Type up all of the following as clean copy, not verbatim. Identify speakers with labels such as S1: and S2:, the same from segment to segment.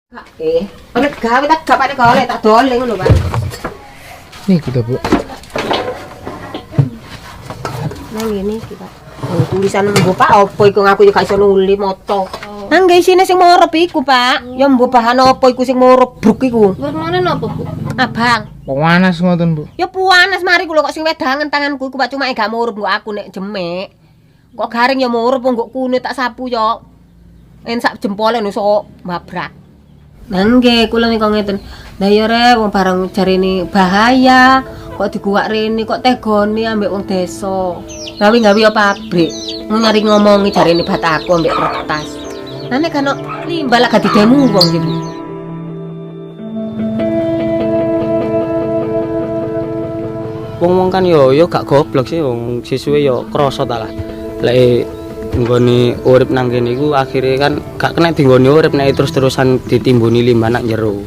S1: Oleh gawe tak gak pada golek tak dole ngono, Pak.
S2: Niku ta, Bu.
S1: Nang ngene iki, Pak. Oh, tulisan mbok Pak opo iku aku yo gak iso nuli maca. Nang nggih isine sing morep iku, Pak. Ya mbok bahan opo iku sing morebruk iku.
S3: Warnane napa, Bu?
S1: Abang.
S2: Panas ngoten, Bu.
S1: Ya puanas mari kula kok sing wedangen tanganku iku Pak cuma gak morep nggo aku nek jemek. Kok garing ya morep nggo kune tak sapu yo. En sak jempole iso mabrak. Nangge kula nika ngeten. Lah ya re wong barang jarine bahaya, kok diguwak rene kok tegone ambek wong desa. Gawe-gawe ya pabrik. Ngari ngomongi jarine bataku ambek kertas. Lah nek kan limbah lah gak didemu wong iki.
S4: Wong-wong kan yo gak goblok sih wong siswe yo krasa ta lah. Lek nggone urip nang kene iku akhire kan gak kena dinggone urip nek terus-terusan ditimbuni limbah nang jero.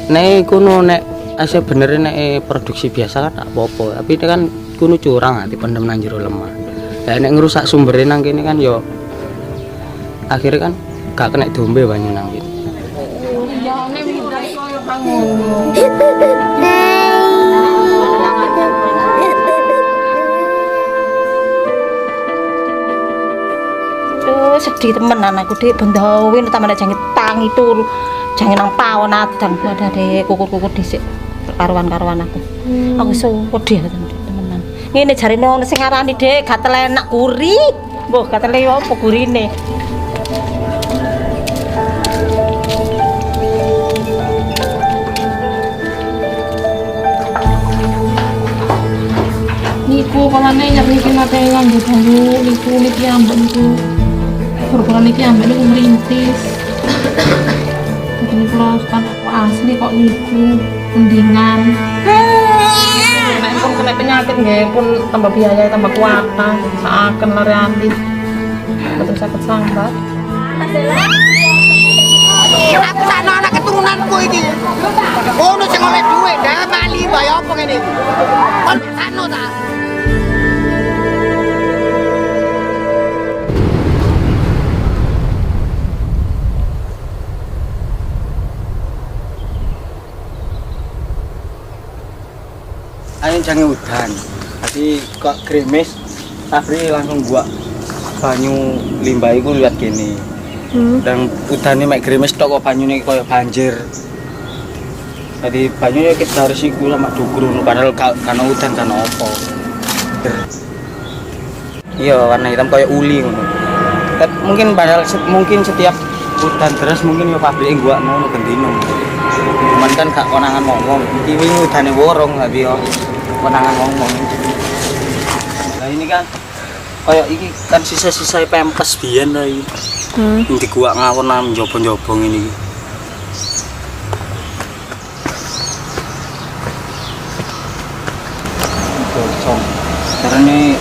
S4: Nek kuno nek ase bener nek produksi biasa kan tak apa-apa, tapi nek kan kuno curang dipendem nang jero lemah. Lah nek ngrusak sumbere nang kene kan yo akhire kan gak kena dombe banyu nang kene.
S3: Sedih temenan aku Dik bendawin tamane jange tangi turu jange nang pawon adang badhe kukur-kukur dhisik karuan-karuan aku. Aku sedih temenan. Ngene jarine wong sing ngarani Dik gatel enak guri. Mbah gatel opo gurine.
S5: Niku kalane nyeriki nate nganggo banyu niku niki ambek niku. Kurang niki ambek niku merintis. Ini kula kan aku asli kok niku mendingan. Nek pun kena penyakit nggih pun tambah biaya tambah kuatan saken lare ati. Betul sakit sambat.
S6: Aku sakno anak keturunanku iki. Ono sing oleh dhuwit, dah mali wae apa ngene iki. Kon sakno ta?
S4: Ayo jangan udan, tapi kok gerimis, Sabri langsung buat banyu limbah itu lihat gini. Dan udannya mek gerimis tok kok banyune koyo banjir. Jadi banyunya kita harus iku sama dukur, padahal karena udan karena opo. Iya warna hitam koyo uli ngono. Mungkin padahal mungkin setiap udan deras mungkin ya pabrik gua ngono gendino. Cuman kan gak konangan ngomong, iki wingi udane worong tapi yo konangan ngomong. Nah ini kan kayak iki kan sisa-sisa pempes biyen ta iki. Di gua ngawon nang njaba-njaba ngene iki. Kosong. Karena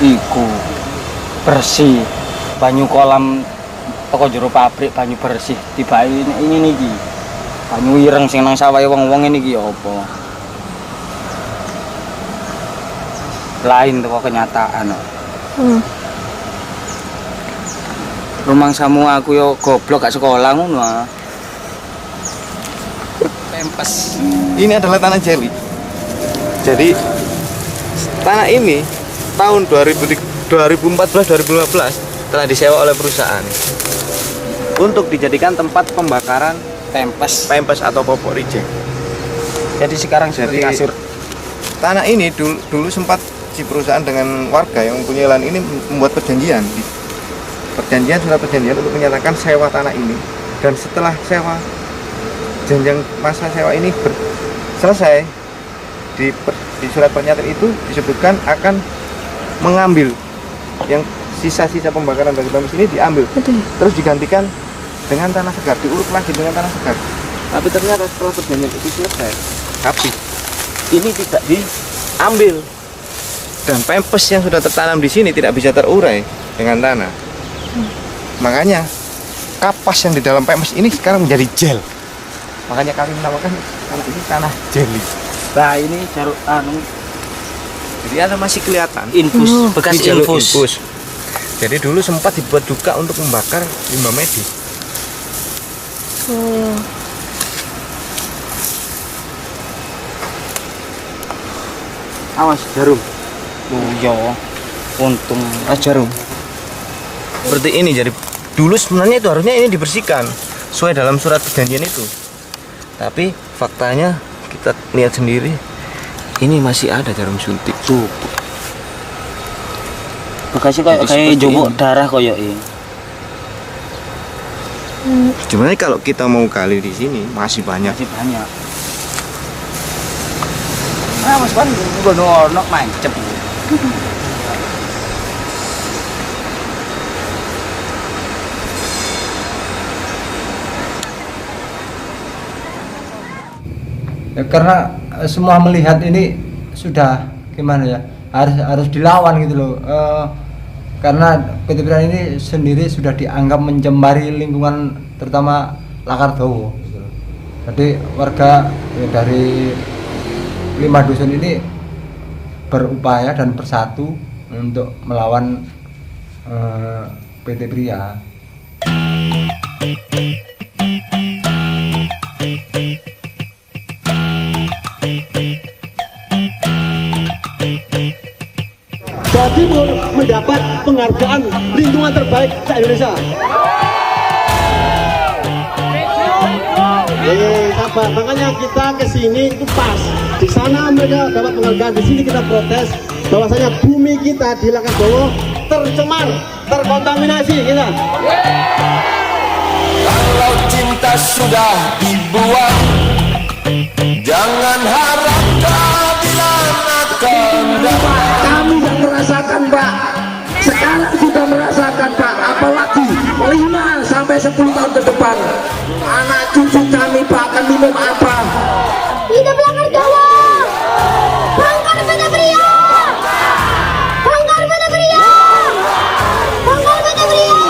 S4: iku bersih. Banyu kolam toko jero pabrik banyu bersih tiba ini niki. Banyu ireng sing nang sawahe wong-wong ngene iki apa? Lain tuh kenyataan. Rumang samu aku yo goblok gak sekolah ngono ah.
S7: Pempes. Ini adalah tanah jeli. Jadi tanah ini tahun 2014-2015 telah disewa oleh perusahaan untuk dijadikan tempat pembakaran pempes atau popok reject.
S4: Jadi sekarang seperti kasur.
S7: Tanah ini dulu sempat si perusahaan dengan warga yang mempunyai lahan ini membuat perjanjian surat perjanjian untuk menyatakan sewa tanah ini, dan setelah sewa jenjang masa sewa ini selesai di surat pernyataan itu disebutkan akan mengambil yang sisa-sisa pembakaran dari pempes ini diambil. Terus digantikan dengan tanah segar, diuruk lagi dengan tanah segar. Tapi ternyata setelah perjanjian itu selesai, tapi ini tidak diambil. Dan pempes yang sudah tertanam di sini tidak bisa terurai dengan tanah. Makanya kapas yang di dalam pempes ini sekarang menjadi gel. Makanya kami menamakan tanah ini tanah jeli.
S4: Nah ini jaruk
S7: Jadi ada masih kelihatan
S4: infus, bekas
S7: ini jalur
S4: infus.
S7: Jadi dulu sempat dibuat juga untuk membakar limbah medis.
S3: Oh.
S4: Awas jarum. Oh iya. Untung
S7: Jarum. Seperti ini, jadi dulu sebenarnya itu harusnya ini dibersihkan sesuai dalam surat perjanjian itu. Tapi faktanya kita lihat sendiri, ini masih ada jarum suntik.
S4: tuh. Bekasnya kayak
S7: Jadi seperti
S4: jobok
S7: ini.
S4: darah koyo ini.
S7: Sebenarnya kalau kita mau gali di sini masih banyak.
S4: Masih banyak. Ah, Mas Ban, gue ono mancep.
S8: Ya, karena semua melihat ini sudah gimana ya, harus dilawan gitu loh. Karena PT Pira ini sendiri sudah dianggap mencemari lingkungan terutama Lakardowo gitu loh. Jadi warga ya, dari 5 dusun ini berupaya dan bersatu untuk melawan PT Pria.
S9: Jawa Timur mendapat penghargaan lingkungan terbaik se-Indonesia. Sabar, makanya kita ke sini itu pas. Di sana mereka dapat penghargaan, di sini kita protes bahwasanya bumi kita di Lakardowo tercemar, terkontaminasi kita.
S10: Kalau cinta sudah dibuat, jangan harap keadilan akan datang.
S9: Kami yang merasakan, Pak. Sekarang sudah merasakan, Pak. Apalagi 5 sampai 10 tahun ke depan, anak cucu kami, Pak, akan minum apa?
S11: Hidup Lakardowo! Bangkar PT Pria! Bangkar PT Pria! Bangkar PT Pria!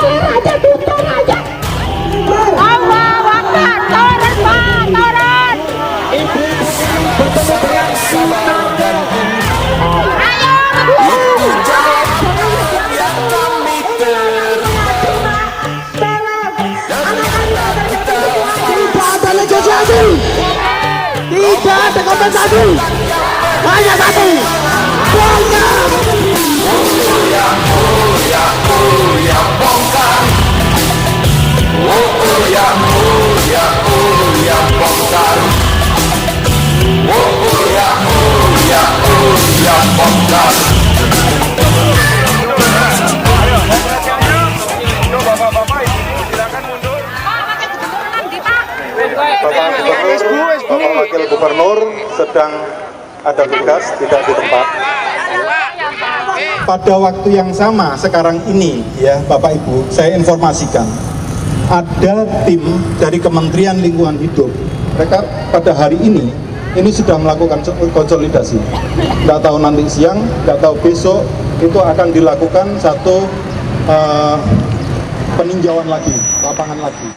S11: Dari raja tuntun raja. Allahu Akbar, turun Pak, turun.
S9: Iblis bertemu dengan setan dan
S11: Ayo.
S10: Itu jalan yang kami terima.
S9: tidak ada negosiasi, tidak ada kompensasi, hanya satu. Bongkar!
S12: Bapak Wakil Gubernur sedang ada tugas tidak di tempat. Pada waktu yang sama sekarang ini ya Bapak Ibu, saya informasikan ada tim dari Kementerian Lingkungan Hidup. Mereka pada hari ini sudah melakukan konsolidasi. Nggak tahu nanti siang, nggak tahu besok itu akan dilakukan satu peninjauan lagi, lapangan lagi.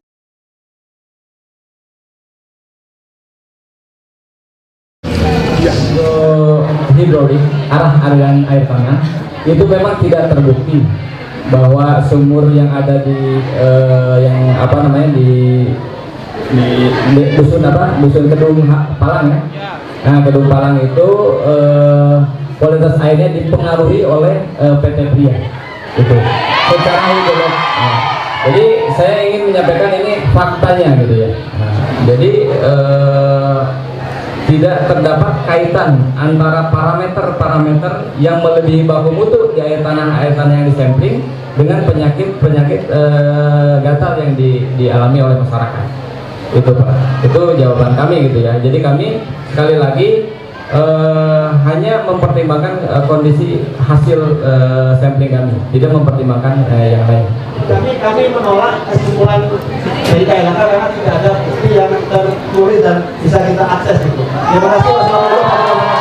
S13: Hidrolik arah aliran air tanah itu memang tidak terbukti bahwa sumur yang ada di yang apa namanya di dusun Kedung Palang ya. Nah, Kedung Palang itu kualitas airnya dipengaruhi oleh PT Pria itu secara hidrolog. Nah, jadi saya ingin menyampaikan ini faktanya gitu ya. Nah, jadi tidak terdapat kaitan antara parameter-parameter yang melebihi baku mutu di air tanah yang disampling dengan penyakit gatal yang dialami oleh masyarakat. Itu Pak, itu jawaban kami gitu ya. Jadi kami sekali lagi hanya mempertimbangkan kondisi hasil sampling kami, tidak mempertimbangkan yang lain.
S9: Kami menolak kesimpulan dari KLHK karena tidak ada bukti yang tertulis dan bisa kita akses itu. Terima kasih. Wassalamualaikum warahmatullahi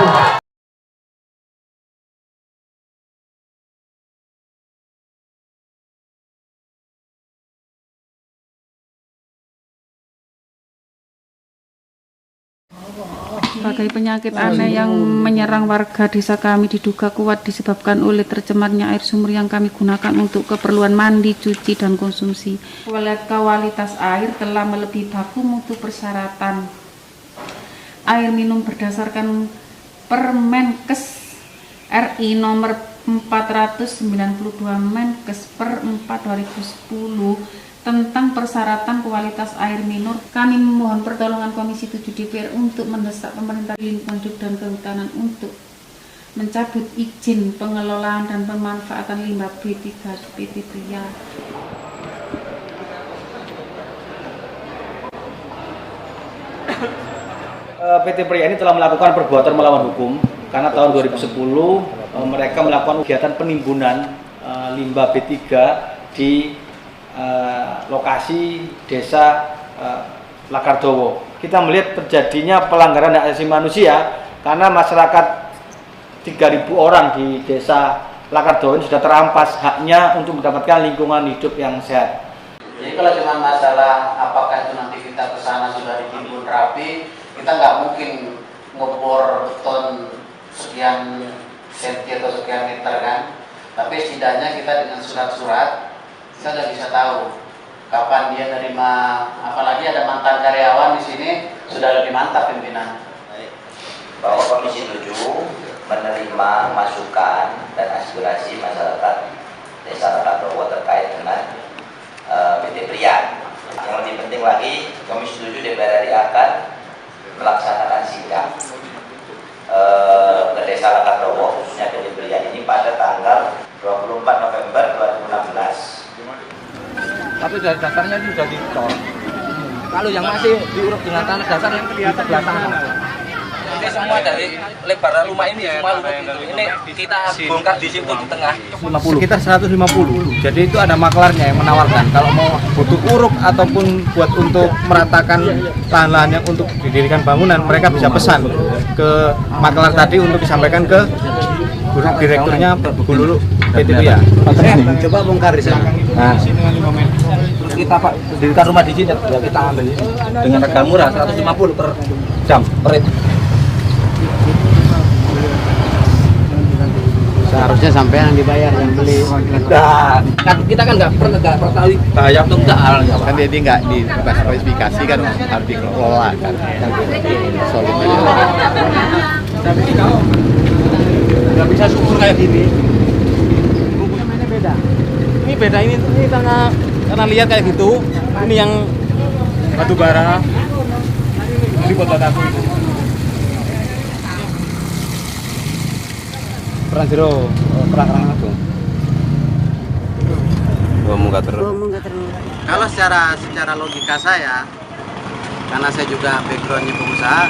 S9: wabarakatuh.
S14: berbagai penyakit aneh yang menyerang warga desa kami diduga kuat disebabkan oleh tercemarnya air sumur yang kami gunakan untuk keperluan mandi, cuci, dan konsumsi. Kualitas air telah melebihi baku mutu persyaratan air minum berdasarkan Permenkes RI nomor 492 Menkes per 4 2010 tentang persyaratan kualitas air minum. Kami memohon pertolongan Komisi 7 DPR untuk mendesak pemerintah lingkungan hidup dan kehutanan untuk mencabut izin pengelolaan dan pemanfaatan limbah B3 PT Pria.
S15: PT Pria ini telah melakukan perbuatan melawan hukum karena tahun 2010 mereka melakukan kegiatan penimbunan limbah B3 di lokasi desa Lakardowo. Kita melihat terjadinya pelanggaran hak asasi manusia karena masyarakat 3.000 orang di desa Lakardowo ini sudah terampas haknya untuk mendapatkan lingkungan hidup yang sehat.
S16: Jadi kalau cuma masalah apakah itu nanti kita ke sana sudah ditimbun rapi, kita nggak mungkin ngebor beton sekian senti atau sekian meter kan. Tapi setidaknya kita dengan surat-surat kita sudah bisa tahu kapan dia nerima, apalagi ada mantan karyawan di sini sudah lebih mantap pimpinan.
S17: Bahwa Komisi 7 menerima masukan dan aspirasi masyarakat Desa Lakardowo terkait dengan PT Pria. Yang lebih penting lagi, Komisi 7 DPR RI akan melaksanakan sidang ke Desa Lakardowo khususnya PT Pria ini pada tanggal 24 November 2016.
S18: Tapi dari dasarnya ini sudah dicor. Kalau yang masih diuruk dengan tanah dasar yang di sebelah sana. Ini semua dari lebar rumah ini semua lurus itu. Ini kita bongkar di situ di tengah.
S2: Sekitar 150. Jadi itu ada maklarnya yang menawarkan kalau mau butuh uruk ataupun buat untuk meratakan lahan-lahan yang untuk didirikan bangunan, mereka bisa pesan ke maklar tadi untuk disampaikan ke direkturnya Bu Lulu PT Pria.
S18: Coba bongkar di sana. Nah, terus kita Pak dirikan rumah di sini, ya kita ambil dengan harga murah 150 per jam per rit.
S19: Seharusnya sampai yang dibayar yang beli.
S18: Nah, kita kan nggak pernah tahu bayar atau enggak halnya.
S19: Kan jadi nggak dispesifikasi kan harus dikelola kan. Solid aja.
S18: Nggak bisa subur kayak gini. Rumusnya beda. Ini beda ini karena lihat kayak gitu. Ini yang batu bara di kota Batu.
S2: Peran jero kerang-kerang aku.
S19: Munggah terus.
S16: Kalau secara logika saya, karena saya juga backgroundnya pengusaha,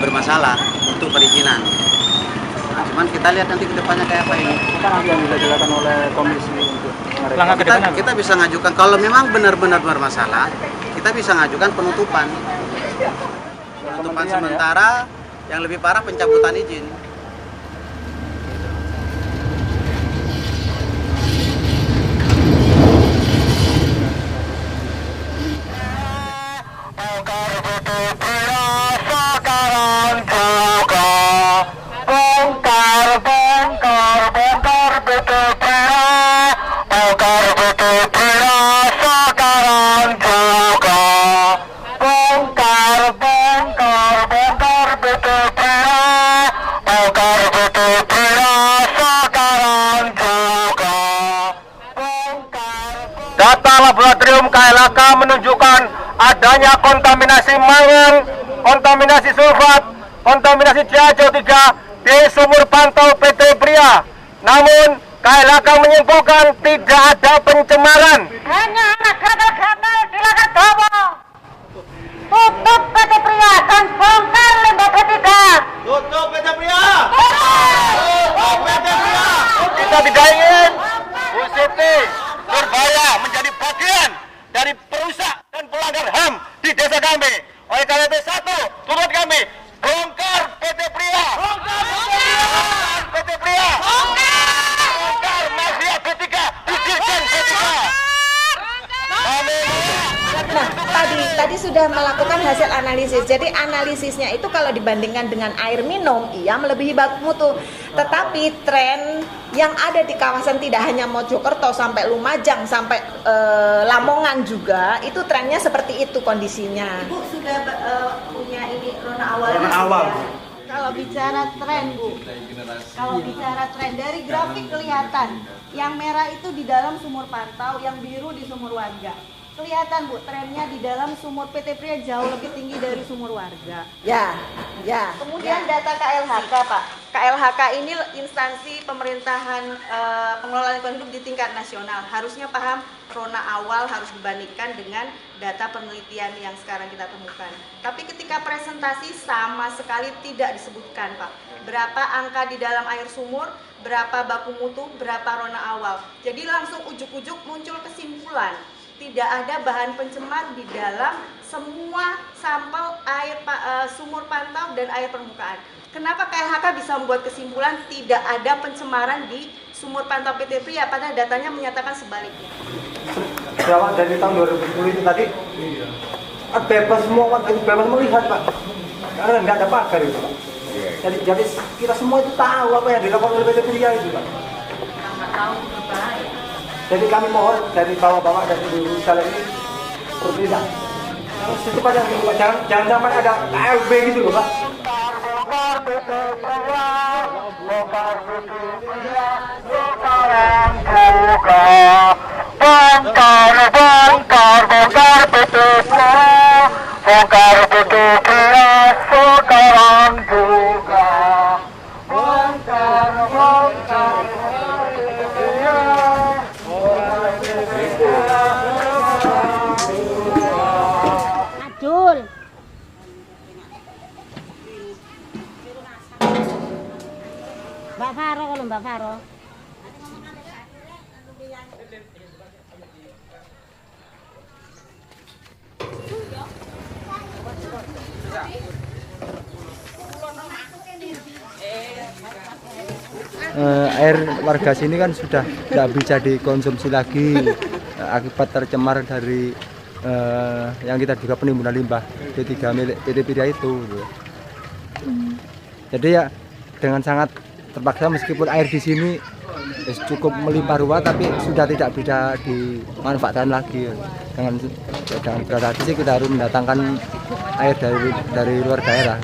S16: bermasalah untuk perizinan. Nah, cuman kita lihat nanti kedepannya kayak apa ini.
S18: Apa nanti yang bisa dilakukan oleh komisi untuk
S16: Kita bisa ngajukan kalau memang benar-benar bermasalah, kita bisa ngajukan penutupan sementara, yang lebih parah pencabutan izin.
S9: Data laboratorium KLHK menunjukkan adanya kontaminasi mangan, kontaminasi sulfat, kontaminasi CaCO3 di sumur pantau PT Pria. Namun KLHK menyimpulkan tidak ada pencemaran.
S11: Hanya anak gagal-gagal di Lakardowo. Tutup PT Pria dan bongkar limbah B3.
S9: Tutup PT Pria. Tutup PT Pria. Kita tidak ingin Bu Siti Nurbaya menjadi bagian dari perusak dan pelanggar HAM di desa kami. Oleh karena itu, satu, tuntut kami bongkar PT Pria. Bongkar PT Pria. Bongkar mafia B3. Didirikan B3.
S3: Tadi sudah melakukan
S20: hasil analisis. Jadi analisisnya itu kalau dibandingkan dengan air minum, iya melebihi baku mutu. Tetapi tren yang ada di kawasan tidak hanya Mojokerto sampai Lumajang sampai Lamongan juga, itu trennya seperti itu kondisinya. Ibu sudah punya ini rona awal. Rona awal. Kalau bicara tren, Bu. Kalau bicara tren dari grafik kelihatan, yang merah itu di dalam sumur pantau, yang biru di sumur warga. Kelihatan, Bu, trennya di dalam sumur PT Pria jauh lebih tinggi dari sumur warga. Ya. Kemudian data KLHK, Pak. KLHK ini instansi pemerintahan pengelolaan lingkungan hidup di tingkat nasional. Harusnya paham rona awal harus dibandingkan dengan data penelitian yang sekarang kita temukan. Tapi ketika presentasi sama sekali tidak disebutkan, Pak. Berapa angka di dalam air sumur, berapa baku mutu, berapa rona awal. Jadi langsung ujuk-ujuk muncul kesimpulan. Tidak ada bahan pencemar di dalam semua sampel air sumur pantau dan air permukaan. Kenapa KLHK bisa membuat kesimpulan tidak ada pencemaran di sumur pantau PT Pria, padahal datanya menyatakan sebaliknya?
S8: Berawal dari tahun 2010 itu tadi, bebas semua, bebas melihat, Pak. Karena nggak ada pagar itu, Pak. Jadi kita semua itu tahu apa yang dilakukan oleh PT Pria itu, Pak.
S5: Nggak tahu berbahaya.
S8: Jadi kami mohon dari bawah-bawah dan ibu sekalian ini bertindak. Secepatnya, jangan sampai ada KLB gitu loh, Pak.
S11: Mbak Faro, kalau Mbak Faro.
S8: Air warga sini kan sudah tidak bisa dikonsumsi lagi akibat tercemar dari yang kita duga penimbunan limbah B3 milik PT Pria itu. Jadi ya dengan sangat terpaksa meskipun air di sini cukup melimpah ruah tapi sudah tidak bisa dimanfaatkan lagi. Dengan berat hati sih kita harus mendatangkan air dari luar daerah.